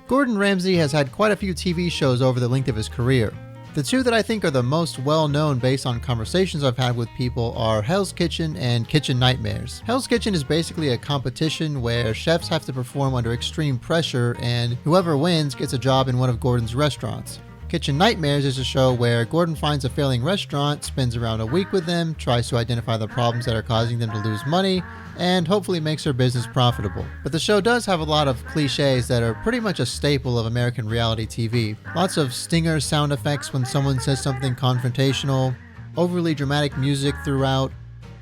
Gordon Ramsay has had quite a few TV shows over the length of his career. The two that I think are the most well-known based on conversations I've had with people are Hell's Kitchen and Kitchen Nightmares. Hell's Kitchen is basically a competition where chefs have to perform under extreme pressure, and whoever wins gets a job in one of Gordon's restaurants. Kitchen Nightmares is a show where Gordon finds a failing restaurant, spends around a week with them, tries to identify the problems that are causing them to lose money, and hopefully makes their business profitable. But the show does have a lot of cliches that are pretty much a staple of American reality TV. Lots of stinger sound effects when someone says something confrontational, overly dramatic music throughout,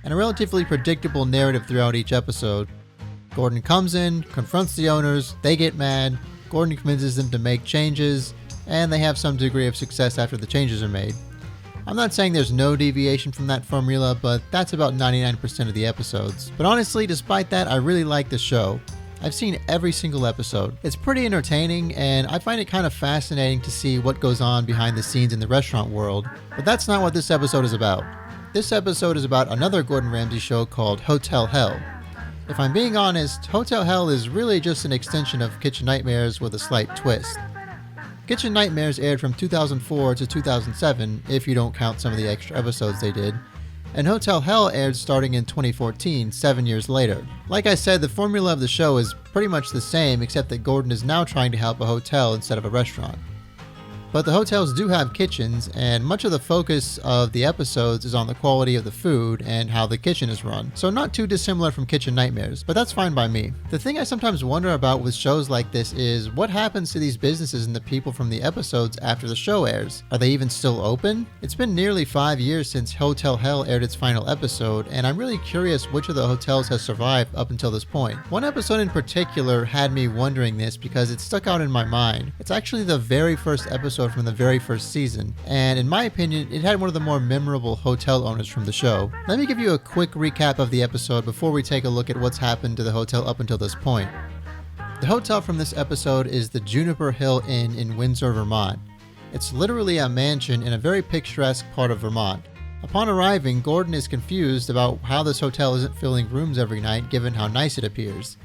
and a relatively predictable narrative throughout each episode. Gordon comes in, confronts the owners, they get mad, Gordon convinces them to make changes, and they have some degree of success after the changes are made. I'm not saying there's no deviation from that formula, but that's about 99% of the episodes. But honestly, despite that, I really like the show. I've seen every single episode. It's pretty entertaining, and I find it kind of fascinating to see what goes on behind the scenes in the restaurant world. But that's not what this episode is about. This episode is about another Gordon Ramsay show called Hotel Hell. If I'm being honest, Hotel Hell is really just an extension of Kitchen Nightmares with a slight twist. Kitchen Nightmares aired from 2004 to 2007, if you don't count some of the extra episodes they did, and Hotel Hell aired starting in 2014, 7 years later. Like I said, the formula of the show is pretty much the same, except that Gordon is now trying to help a hotel instead of a restaurant. But the hotels do have kitchens, and much of the focus of the episodes is on the quality of the food and how the kitchen is run. So not too dissimilar from Kitchen Nightmares, but that's fine by me. The thing I sometimes wonder about with shows like this is what happens to these businesses and the people from the episodes after the show airs? Are they even still open? It's been nearly 5 years since Hotel Hell aired its final episode, and I'm really curious which of the hotels has survived up until this point. One episode in particular had me wondering this because it stuck out in my mind. It's actually the very first episode from the very first season, and in my opinion, it had one of the more memorable hotel owners from the show. Let me give you a quick recap of the episode before we take a look at what's happened to the hotel up until this point. The hotel from this episode is the Juniper Hill Inn in Windsor, Vermont. It's literally a mansion in a very picturesque part of Vermont. Upon arriving, Gordon is confused about how this hotel isn't filling rooms every night given how nice it appears.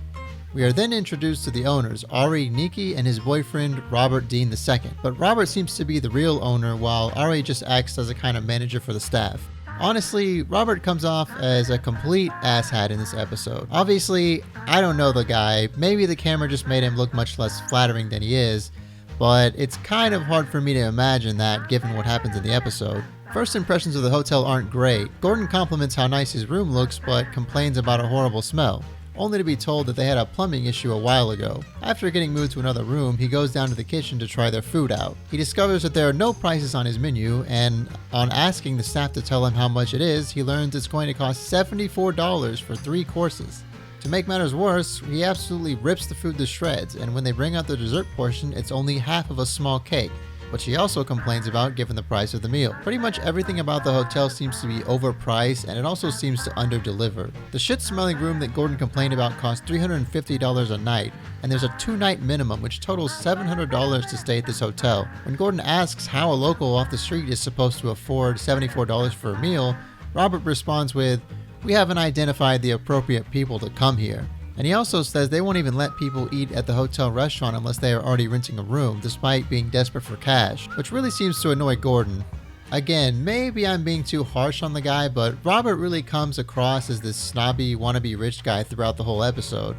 We are then introduced to the owners, Ari Niki and his boyfriend, Robert Dean II. But Robert seems to be the real owner, while Ari just acts as a kind of manager for the staff. Honestly, Robert comes off as a complete asshat in this episode. Obviously, I don't know the guy. Maybe the camera just made him look much less flattering than he is, but it's kind of hard for me to imagine that given what happens in the episode. First impressions of the hotel aren't great. Gordon compliments how nice his room looks, but complains about a horrible smell, only to be told that they had a plumbing issue a while ago. After getting moved to another room, he goes down to the kitchen to try their food out. He discovers that there are no prices on his menu, and on asking the staff to tell him how much it is, he learns it's going to cost $74 for 3 courses. To make matters worse, he absolutely rips the food to shreds, and when they bring out the dessert portion, it's only half of a small cake, which he also complains about given the price of the meal. Pretty much everything about the hotel seems to be overpriced, and it also seems to under-deliver. The shit-smelling room that Gordon complained about costs $350 a night, and there's a 2-night minimum which totals $700 to stay at this hotel. When Gordon asks how a local off the street is supposed to afford $74 for a meal, Robert responds with, "We haven't identified the appropriate people to come here." And he also says they won't even let people eat at the hotel restaurant unless they are already renting a room, despite being desperate for cash, which really seems to annoy Gordon. Again, maybe I'm being too harsh on the guy, but Robert really comes across as this snobby, wannabe rich guy throughout the whole episode.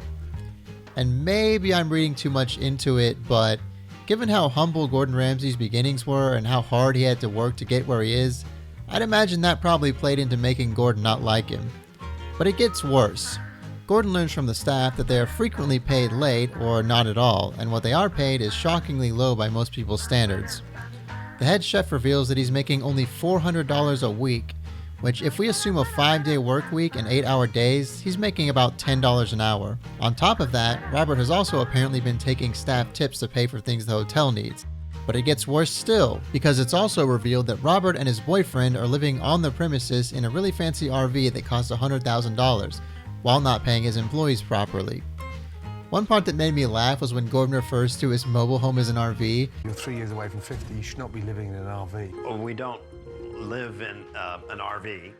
And maybe I'm reading too much into it, but given how humble Gordon Ramsay's beginnings were and how hard he had to work to get where he is, I'd imagine that probably played into making Gordon not like him. But it gets worse. Gordon learns from the staff that they are frequently paid late or not at all, and what they are paid is shockingly low by most people's standards. The head chef reveals that he's making only $400 a week, which if we assume a 5-day work week and 8-hour days, he's making about $10 an hour. On top of that, Robert has also apparently been taking staff tips to pay for things the hotel needs. But it gets worse still, because it's also revealed that Robert and his boyfriend are living on the premises in a really fancy RV that costs $100,000, while not paying his employees properly. One part that made me laugh was when Gordon refers to his mobile home as an RV. You're 3 years away from 50, you should not be living in an RV. Well, we don't live in an RV.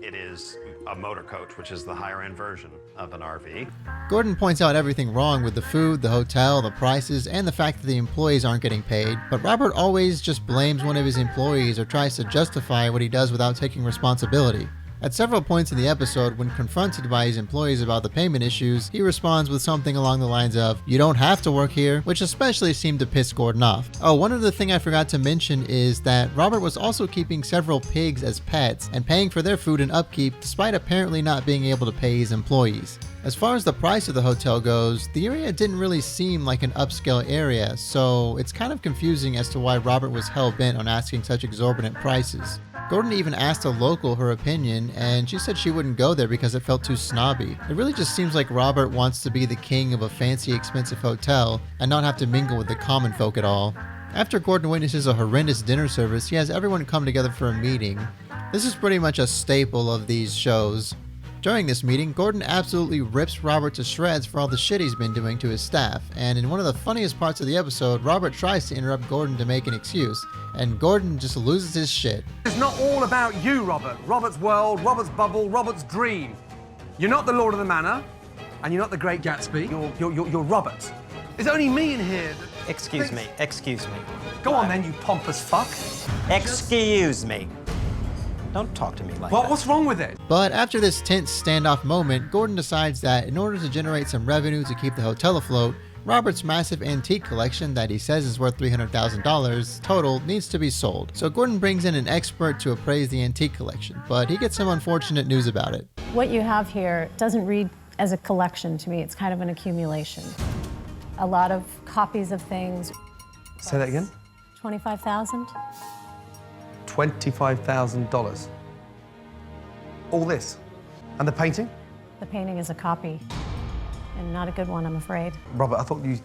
It is a motor coach, which is the higher end version of an RV. Gordon points out everything wrong with the food, the hotel, the prices, and the fact that the employees aren't getting paid, but Robert always just blames one of his employees or tries to justify what he does without taking responsibility. At several points in the episode, when confronted by his employees about the payment issues, he responds with something along the lines of, "You don't have to work here," which especially seemed to piss Gordon off. Oh, one other thing I forgot to mention is that Robert was also keeping several pigs as pets and paying for their food and upkeep despite apparently not being able to pay his employees. As far as the price of the hotel goes, the area didn't really seem like an upscale area, so it's kind of confusing as to why Robert was hell-bent on asking such exorbitant prices. Gordon even asked a local her opinion, and she said she wouldn't go there because it felt too snobby. It really just seems like Robert wants to be the king of a fancy, expensive hotel and not have to mingle with the common folk at all. After Gordon witnesses a horrendous dinner service, he has everyone come together for a meeting. This is pretty much a staple of these shows. During this meeting, Gordon absolutely rips Robert to shreds for all the shit he's been doing to his staff, and in one of the funniest parts of the episode, Robert tries to interrupt Gordon to make an excuse, and Gordon just loses his shit. It's not all about you, Robert. Robert's world, Robert's bubble, Robert's dream. You're not the Lord of the Manor, and you're not the Great Gatsby. You're Robert. There's only me in here. Excuse me. Go on then, you pompous fuck. Excuse me. Don't talk to me like that. What's wrong with it? But after this tense standoff moment, Gordon decides that in order to generate some revenue to keep the hotel afloat, Robert's massive antique collection that he says is worth $300,000 total needs to be sold. So Gordon brings in an expert to appraise the antique collection, but he gets some unfortunate news about it. What you have here doesn't read as a collection to me. It's kind of an accumulation. A lot of copies of things. Say that again? 25,000? $25,000. All this. And the painting? The painting is a copy, and not a good one, I'm afraid. Robert, I thought you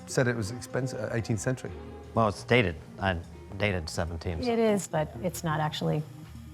said it was expensive, 18th century. Well, it's dated. I dated 17. It is, but it's not actually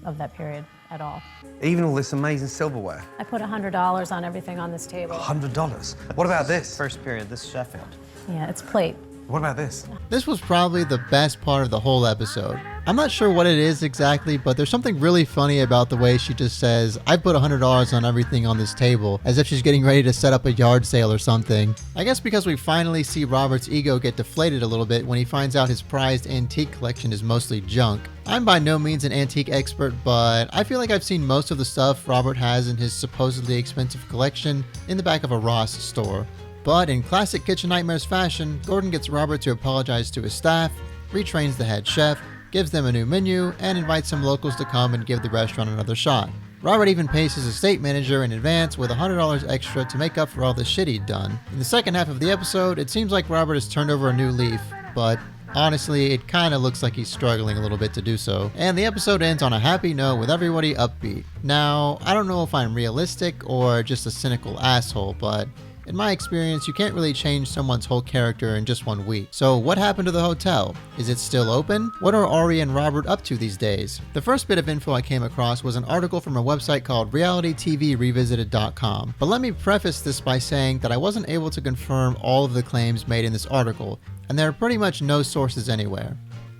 of that period at all. Even all this amazing silverware. I put $100 on everything on this table. $100? What about this? First period, this is Sheffield. Yeah, it's plate. What about this? This was probably the best part of the whole episode. I'm not sure what it is exactly, but there's something really funny about the way she just says, "I put $100 on everything on this table," as if she's getting ready to set up a yard sale or something. I guess because we finally see Robert's ego get deflated a little bit when he finds out his prized antique collection is mostly junk. I'm by no means an antique expert, but I feel like I've seen most of the stuff Robert has in his supposedly expensive collection in the back of a Ross store. But in classic Kitchen Nightmares fashion, Gordon gets Robert to apologize to his staff, retrains the head chef, gives them a new menu, and invites some locals to come and give the restaurant another shot. Robert even pays his estate manager in advance with $100 extra to make up for all the shit he'd done. In the second half of the episode, it seems like Robert has turned over a new leaf, but honestly, it kinda looks like he's struggling a little bit to do so. And the episode ends on a happy note with everybody upbeat. Now, I don't know if I'm realistic or just a cynical asshole, but in my experience, you can't really change someone's whole character in just 1 week. So what happened to the hotel? Is it still open? What are Ari and Robert up to these days? The first bit of info I came across was an article from a website called realitytvrevisited.com. But let me preface this by saying that I wasn't able to confirm all of the claims made in this article, and there are pretty much no sources anywhere.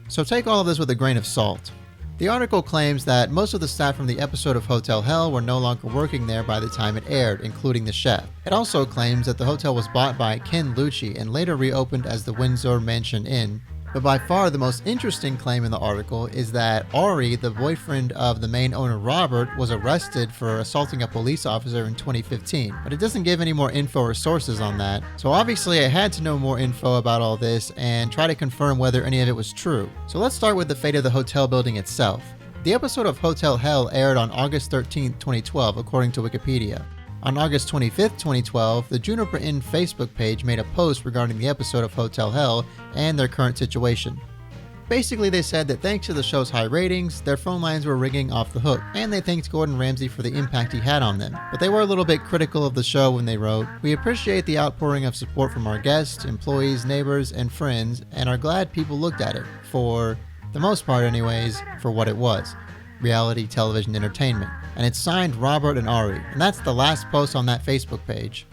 So take all of this with a grain of salt. The article claims that most of the staff from the episode of Hotel Hell were no longer working there by the time it aired, including the chef. It also claims that the hotel was bought by Ken Lucci and later reopened as the Windsor Mansion Inn. But by far the most interesting claim in the article is that Ari, the boyfriend of the main owner Robert, was arrested for assaulting a police officer in 2015. But it doesn't give any more info or sources on that. So obviously I had to know more info about all this and try to confirm whether any of it was true. So let's start with the fate of the hotel building itself. The episode of Hotel Hell aired on August 13, 2012, according to Wikipedia. On August 25, 2012, the Juniper Inn Facebook page made a post regarding the episode of Hotel Hell and their current situation. Basically, they said that thanks to the show's high ratings, their phone lines were ringing off the hook, and they thanked Gordon Ramsay for the impact he had on them. But they were a little bit critical of the show when they wrote, "We appreciate the outpouring of support from our guests, employees, neighbors, and friends, and are glad people looked at it, for the most part anyways, for what it was. Reality television entertainment." And it's signed Robert and Ari, and that's the last post on that Facebook page.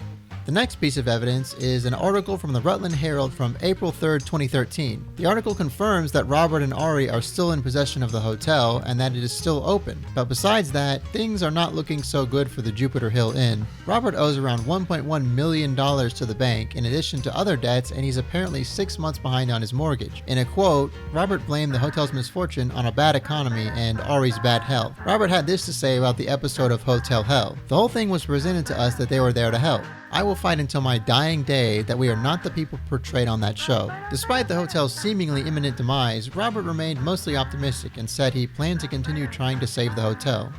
The next piece of evidence is an article from the Rutland Herald from April 3rd, 2013. The article confirms that Robert and Ari are still in possession of the hotel and that it is still open. But besides that, things are not looking so good for the Juniper Hill Inn. Robert owes around $1.1 million to the bank in addition to other debts, and he's apparently 6 months behind on his mortgage. In a quote, Robert blamed the hotel's misfortune on a bad economy and Ari's bad health. Robert had this to say about the episode of Hotel Hell. The whole thing was presented to us that they were there to help. I will fight until my dying day that we are not the people portrayed on that show. Despite the hotel's seemingly imminent demise, Robert remained mostly optimistic and said he planned to continue trying to save the hotel.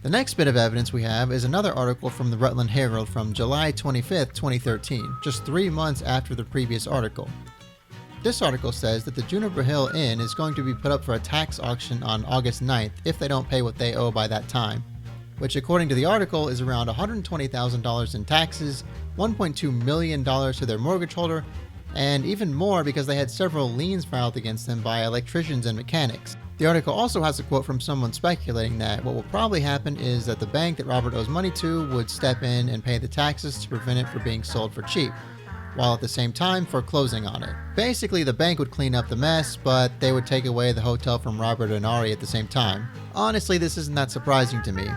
The next bit of evidence we have is another article from the Rutland Herald from July 25th, 2013, just 3 months after the previous article. This article says that the Juniper Hill Inn is going to be put up for a tax auction on August 9th if they don't pay what they owe by that time, which according to the article is around $120,000 in taxes, $1.2 million to their mortgage holder, and even more because they had several liens filed against them by electricians and mechanics. The article also has a quote from someone speculating that what will probably happen is that the bank that Robert owes money to would step in and pay the taxes to prevent it from being sold for cheap, while at the same time foreclosing on it. Basically, the bank would clean up the mess, but they would take away the hotel from Robert and Ari at the same time. Honestly, this isn't that surprising to me.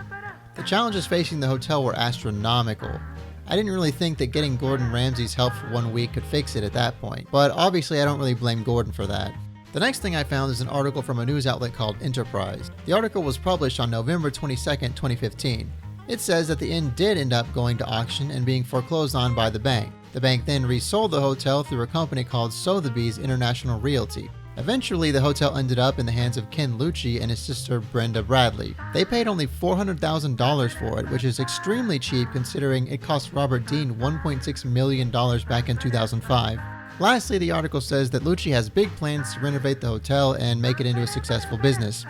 The challenges facing the hotel were astronomical. I didn't really think that getting Gordon Ramsay's help for 1 week could fix it at that point, but obviously I don't really blame Gordon for that. The next thing I found is an article from a news outlet called Enterprise. The article was published on November 22nd, 2015. It says that the inn did end up going to auction and being foreclosed on by the bank. The bank then resold the hotel through a company called Sotheby's International Realty. Eventually, the hotel ended up in the hands of Ken Lucci and his sister Brenda Bradley. They paid only $400,000 for it, which is extremely cheap considering it cost Robert Dean $1.6 million back in 2005. Lastly, the article says that Lucci has big plans to renovate the hotel and make it into a successful business.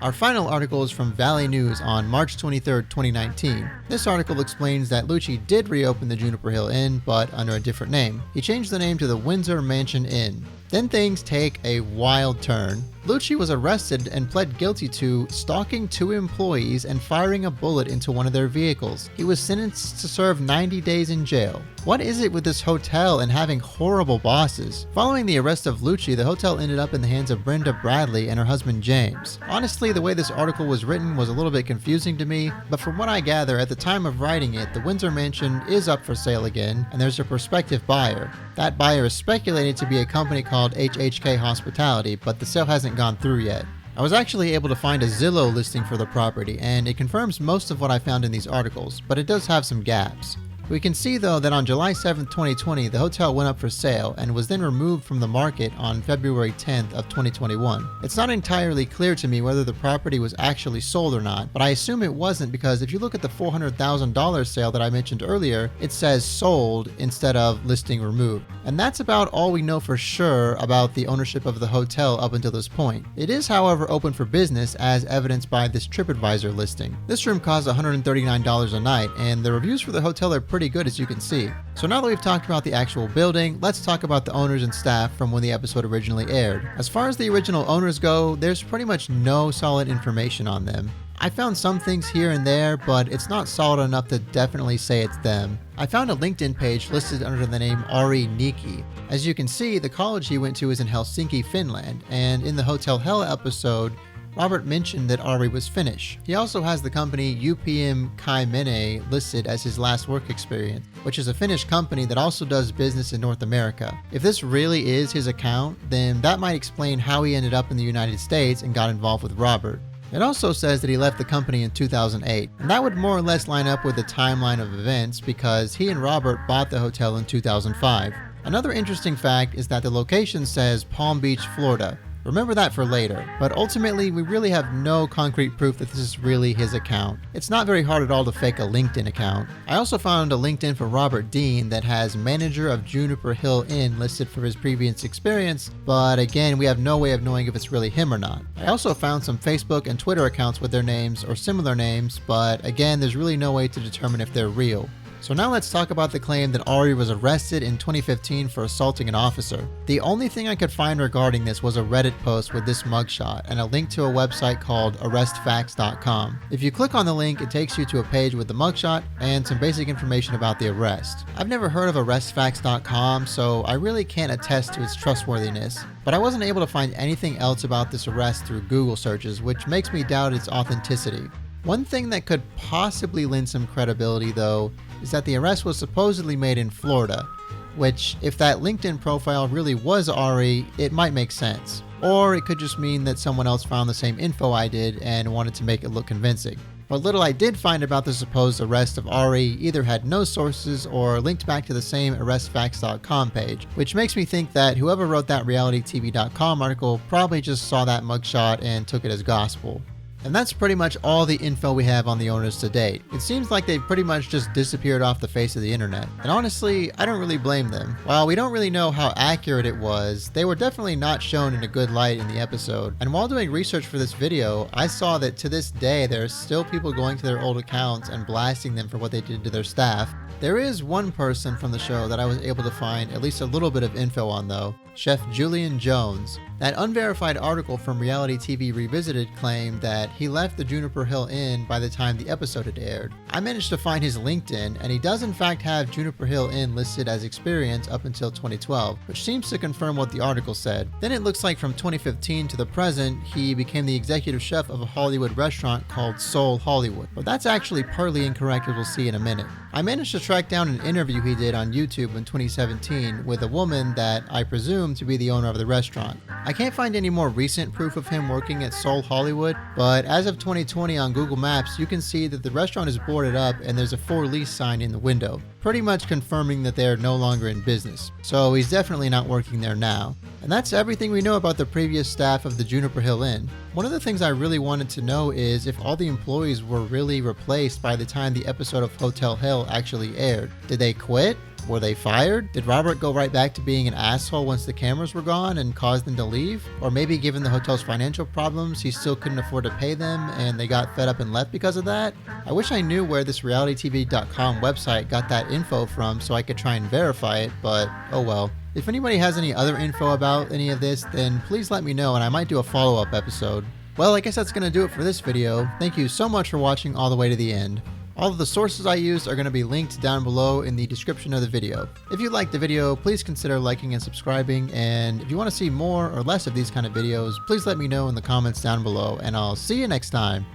Our final article is from Valley News on March 23, 2019. This article explains that Lucci did reopen the Juniper Hill Inn, but under a different name. He changed the name to the Windsor Mansion Inn. Then things take a wild turn. Lucci was arrested and pled guilty to stalking 2 employees and firing a bullet into one of their vehicles. He was sentenced to serve 90 days in jail. What is it with this hotel and having horrible bosses? Following the arrest of Lucci, the hotel ended up in the hands of Brenda Bradley and her husband James. Honestly, the way this article was written was a little bit confusing to me, but from what I gather, at the time of writing it, the Windsor Mansion is up for sale again, and there's a prospective buyer. That buyer is speculated to be a company called HHK Hospitality, but the sale hasn't gone through yet. I was actually able to find a Zillow listing for the property, and it confirms most of what I found in these articles, but it does have some gaps. We can see though that on July 7, 2020, the hotel went up for sale and was then removed from the market on February 10th of 2021. It's not entirely clear to me whether the property was actually sold or not, but I assume it wasn't because if you look at the $400,000 sale that I mentioned earlier, it says sold instead of listing removed. And that's about all we know for sure about the ownership of the hotel up until this point. It is, however, open for business as evidenced by this TripAdvisor listing. This room costs $139 a night, and the reviews for the hotel are pretty good as you can see. So now that we've talked about the actual building, let's talk about the owners and staff from when the episode originally aired. As far as the original owners go, there's pretty much no solid information on them. I found some things here and there, but it's not solid enough to definitely say it's them. I found a LinkedIn page listed under the name Ari Niki. As you can see, the college he went to is in Helsinki, Finland, and in the Hotel Hell episode, Robert mentioned that Ari was Finnish. He also has the company UPM Kaimene listed as his last work experience, which is a Finnish company that also does business in North America. If this really is his account, then that might explain how he ended up in the United States and got involved with Robert. It also says that he left the company in 2008, and that would more or less line up with the timeline of events because he and Robert bought the hotel in 2005. Another interesting fact is that the location says Palm Beach, Florida. Remember that for later, but ultimately we really have no concrete proof that this is really his account. It's not very hard at all to fake a LinkedIn account. I also found a LinkedIn for Robert Dean that has manager of Juniper Hill Inn listed for his previous experience, but again, we have no way of knowing if it's really him or not. I also found some Facebook and Twitter accounts with their names or similar names, but again, there's really no way to determine if they're real. So now let's talk about the claim that Ari was arrested in 2015 for assaulting an officer. The only thing I could find regarding this was a Reddit post with this mugshot and a link to a website called arrestfacts.com. If you click on the link, it takes you to a page with the mugshot and some basic information about the arrest. I've never heard of arrestfacts.com, so I really can't attest to its trustworthiness, but I wasn't able to find anything else about this arrest through Google searches, which makes me doubt its authenticity. One thing that could possibly lend some credibility, though, is that the arrest was supposedly made in Florida, which, if that LinkedIn profile really was Ari, it might make sense. Or it could just mean that someone else found the same info I did and wanted to make it look convincing. What little I did find about the supposed arrest of Ari either had no sources or linked back to the same arrestfacts.com page, which makes me think that whoever wrote that realitytv.com article probably just saw that mugshot and took it as gospel. And that's pretty much all the info we have on the owners to date. It seems like they've pretty much just disappeared off the face of the internet. And honestly, I don't really blame them. While we don't really know how accurate it was, they were definitely not shown in a good light in the episode. And while doing research for this video, I saw that to this day, there are still people going to their old accounts and blasting them for what they did to their staff. There is one person from the show that I was able to find at least a little bit of info on though, Chef Julian Jones. That unverified article from Reality TV Revisited claimed that he left the Juniper Hill Inn by the time the episode had aired. I managed to find his LinkedIn, and he does in fact have Juniper Hill Inn listed as experience up until 2012, which seems to confirm what the article said. Then it looks like from 2015 to the present, he became the executive chef of a Hollywood restaurant called Soul Hollywood. But that's actually partly incorrect, as we'll see in a minute. I managed to track down an interview he did on YouTube in 2017 with a woman that I presume to be the owner of the restaurant. I can't find any more recent proof of him working at Soul Hollywood, but as of 2020 on Google Maps, you can see that the restaurant is boarded up and there's a for lease sign in the window, pretty much confirming that they are no longer in business. So he's definitely not working there now. And that's everything we know about the previous staff of the Juniper Hill Inn. One of the things I really wanted to know is if all the employees were really replaced by the time the episode of Hotel Hell actually aired. Did they quit? Were they fired? Did Robert go right back to being an asshole once the cameras were gone and caused them to leave? Or maybe given the hotel's financial problems, he still couldn't afford to pay them and they got fed up and left because of that? I wish I knew where this realitytv.com website got that info from so I could try and verify it, but oh well. If anybody has any other info about any of this, then please let me know and I might do a follow-up episode. Well, I guess that's going to do it for this video. Thank you so much for watching all the way to the end. All of the sources I used are going to be linked down below in the description of the video. If you liked the video, please consider liking and subscribing, and if you want to see more or less of these kind of videos, please let me know in the comments down below, and I'll see you next time.